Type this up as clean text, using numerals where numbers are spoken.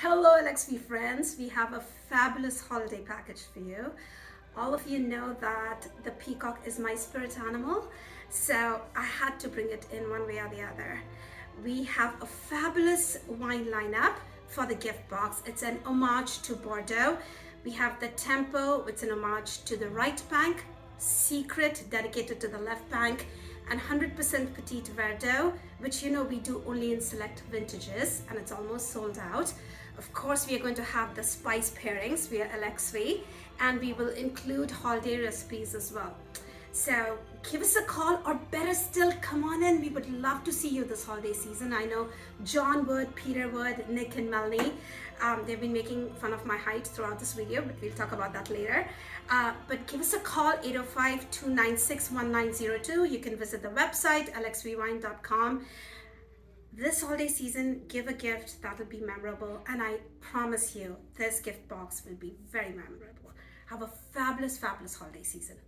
Hello LXV friends, we have a fabulous holiday package for you. All of you know that the peacock is my spirit animal, so I had to bring it in one way or the other. We have a fabulous wine lineup for the gift box. It's an homage to Bordeaux. We have the Tempo, it's an homage to the right bank, Secret dedicated to the left bank, and 100% Petite Verdot, which we do only in select vintages, and it's almost sold out. Of course, we are going to have the spice pairings via LXV, and we will include holiday recipes as well. So give us a call, or better still, come on in. We would love to see you this holiday season. I know John would, Peter would, Nick and Melanie. They've been making fun of my height throughout this video, but we'll talk about that later. But give us a call, 805-296-1902. You can visit the website, lxvwine.com. This holiday season, give a gift that will be memorable, and I promise you, this gift box will be very memorable. Have a fabulous, fabulous holiday season.